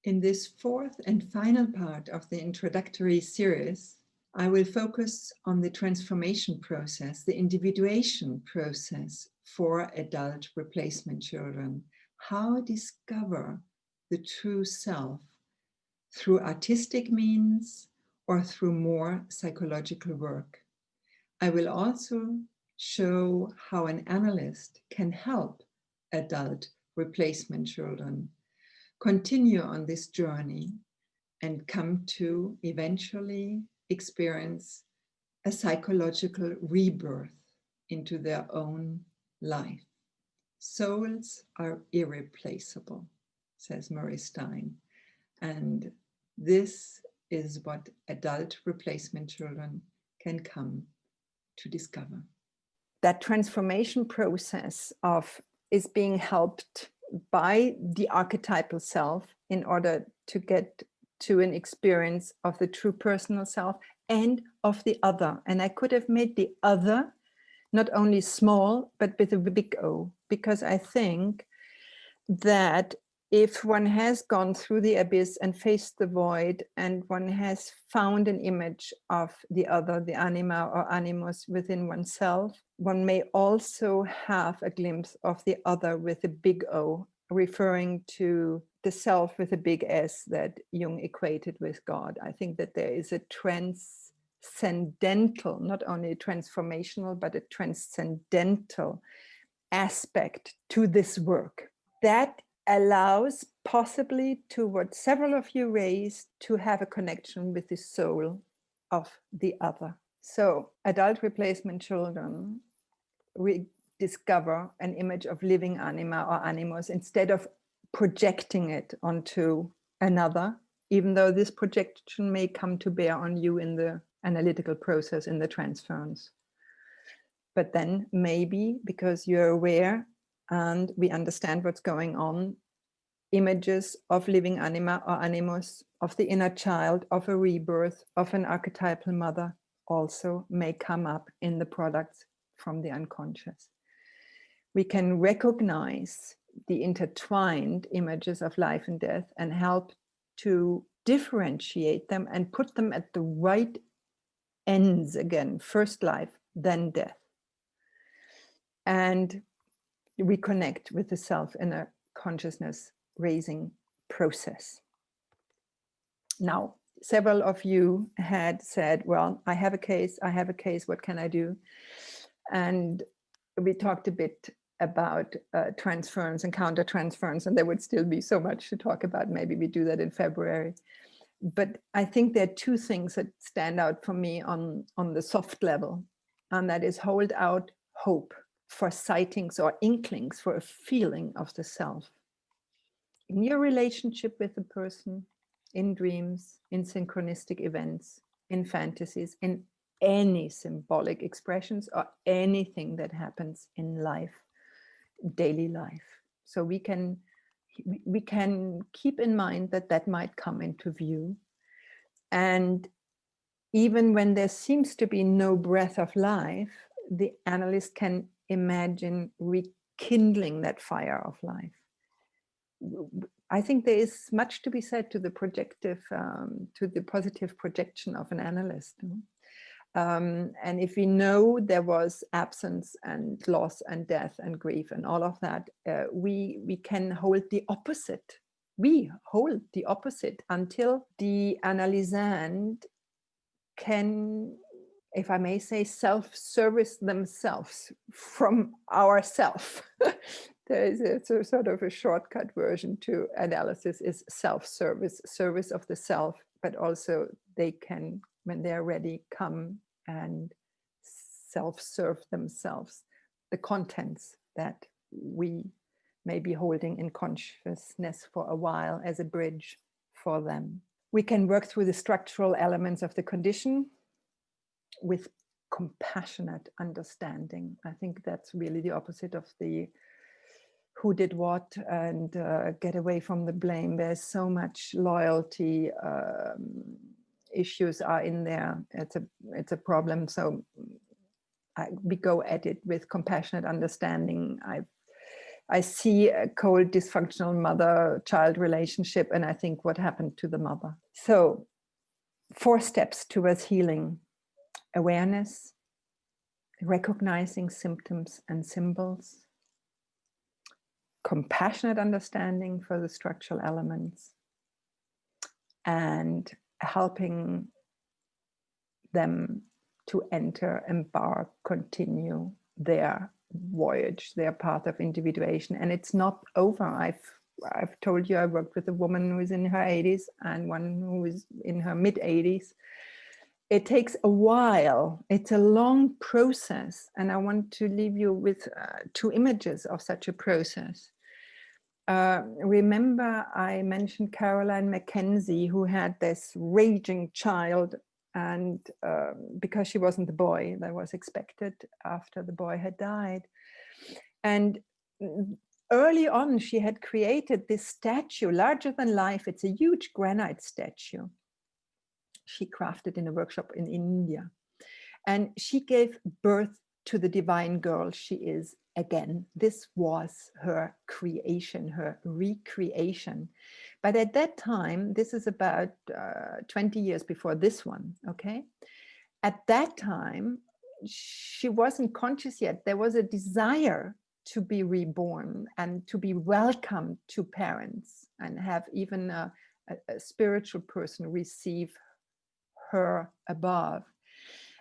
In this fourth and final part of the introductory series, I will focus on the transformation process, the individuation process for adult replacement children. How discover the true self through artistic means or through more psychological work. I will also show how an analyst can help adult replacement children continue on this journey and come to eventually experience a psychological rebirth into their own life. Souls are irreplaceable, says Murray Stein. And this is what adult replacement children can come to discover. That transformation process is being helped by the archetypal self in order to get to an experience of the true personal self and of the other. And I could have made the other not only small, but with a big O, because I think that if one has gone through the abyss and faced the void, and one has found an image of the other, the anima or animus within oneself, one may also have a glimpse of the other with a big O, referring to the self with a big S that Jung equated with God. I think that there is a transcendental, not only a transformational, but a transcendental aspect to this work that allows possibly, to what several of you raised, to have a connection with the soul of the other. So adult replacement children rediscover an image of living anima or animus instead of projecting it onto another, even though this projection may come to bear on you in the analytical process, in the transference. But then maybe because you're aware and we understand what's going on, images of living anima or animus, of the inner child, of a rebirth, of an archetypal mother also may come up in the products from the unconscious. We can recognize the intertwined images of life and death and help to differentiate them and put them at the right ends again, first life, then death. And reconnect with the self in a consciousness raising process. Now, several of you had said, well, I have a case, what can I do? And we talked a bit about transference and counter-transference, and there would still be so much to talk about. Maybe we do that in February. But I think there are two things that stand out for me on the soft level, and that is hold out hope for sightings or inklings for a feeling of the self. In your relationship with the person, in dreams, in synchronistic events, in fantasies, in any symbolic expressions or anything that happens in life, daily life. So we can keep in mind that that might come into view. And even when there seems to be no breath of life, the analyst can imagine rekindling that fire of life. I think there is much to be said to the projective, to the positive projection of an analyst. And if we know there was absence and loss and death and grief and all of that, we can hold the opposite. We hold the opposite until the analysand can, if I may say, self-service themselves from ourself. There is a sort of a shortcut version to analysis is self-service, service of the self, but also they can, when they're ready, come and self-serve themselves the contents that we may be holding in consciousness for a while as a bridge for them. We can work through the structural elements of the condition with compassionate understanding. I think that's really the opposite of the who did what and get away from the blame. There's so much loyalty issues are in there. It's a problem. So we go at it with compassionate understanding. I see a cold, dysfunctional mother-child relationship, and I think, what happened to the mother? So 4 steps towards healing: awareness, recognizing symptoms and symbols, compassionate understanding for the structural elements, and helping them to enter, embark, continue their voyage, their path of individuation. And it's not over. I've told you I worked with a woman who is in her 80s and one who is in her mid 80s. It takes a while. It's a long process. And I want to leave you with 2 images of such a process. Remember, I mentioned Caroline Mackenzie, who had this raging child, and because she wasn't the boy that was expected after the boy had died. And early on, she had created this statue, larger than life. It's a huge granite statue. She crafted in a workshop in India. And she gave birth to the divine girl she is again. This was her creation, her recreation. But at that time, this is about 20 years before this one, okay? At that time, she wasn't conscious yet. There was a desire to be reborn and to be welcomed to parents and have even a spiritual person receive her above.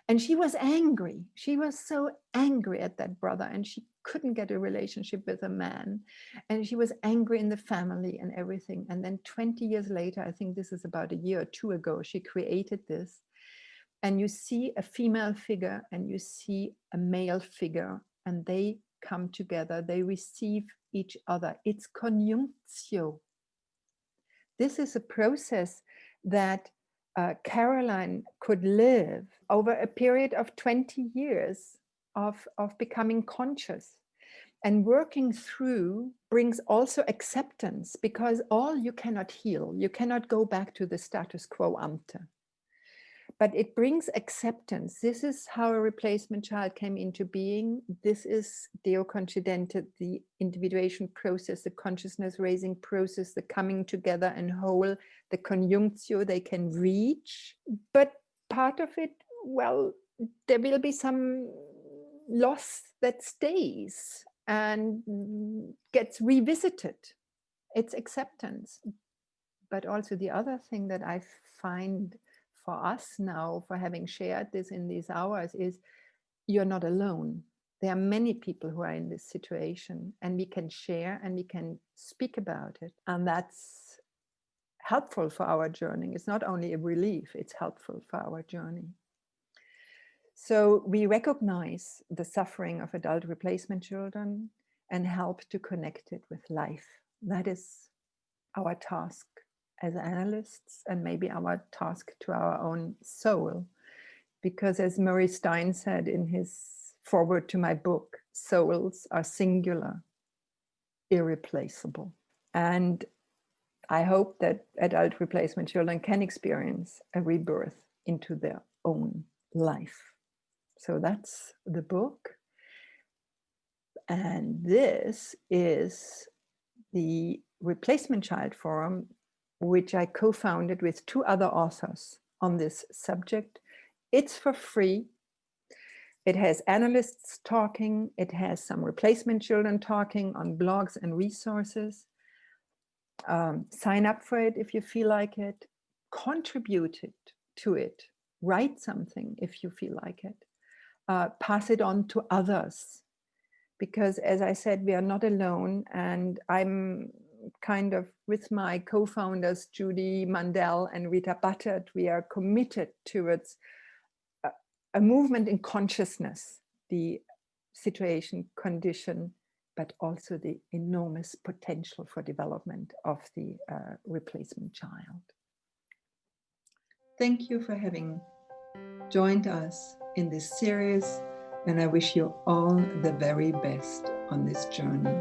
And she was angry. She was so angry at that brother, and she couldn't get a relationship with a man. And she was angry in the family and everything. And then 20 years later, I think this is about a year or 2 ago, she created this. And you see a female figure and you see a male figure, and they come together. They receive each other. It's conjunctio. This is a process that Caroline could live over a period of 20 years of becoming conscious. And working through brings also acceptance, because all you cannot heal, you cannot go back to the status quo ante. But it brings acceptance. This is how a replacement child came into being. This is Deo Concidente, the individuation process, the consciousness raising process, the coming together and whole, the conjunctio they can reach. But part of it, well, there will be some loss that stays and gets revisited. It's acceptance. But also the other thing that I find for us now, for having shared this in these hours, is you're not alone. There are many people who are in this situation, and we can share and we can speak about it. And that's helpful for our journey. It's not only a relief, it's helpful for our journey. So we recognize the suffering of adult replacement children and help to connect it with life. That is our task as analysts, and maybe our task to our own soul. Because as Murray Stein said in his foreword to my book, souls are singular, irreplaceable. And I hope that adult replacement children can experience a rebirth into their own life. So that's the book. And this is the Replacement Child Forum, which I co-founded with 2 other authors on this subject. It's for free. It has analysts talking. It has some replacement children talking on blogs and resources. Sign up for it if you feel like it. Contribute to it. Write something if you feel like it. Pass it on to others. Because as I said, we are not alone, and I'm kind of with my co-founders, Judy Mandel and Rita Buttert, we are committed towards a movement in consciousness, the situation, condition, but also the enormous potential for development of the replacement child. Thank you for having joined us in this series, and I wish you all the very best on this journey.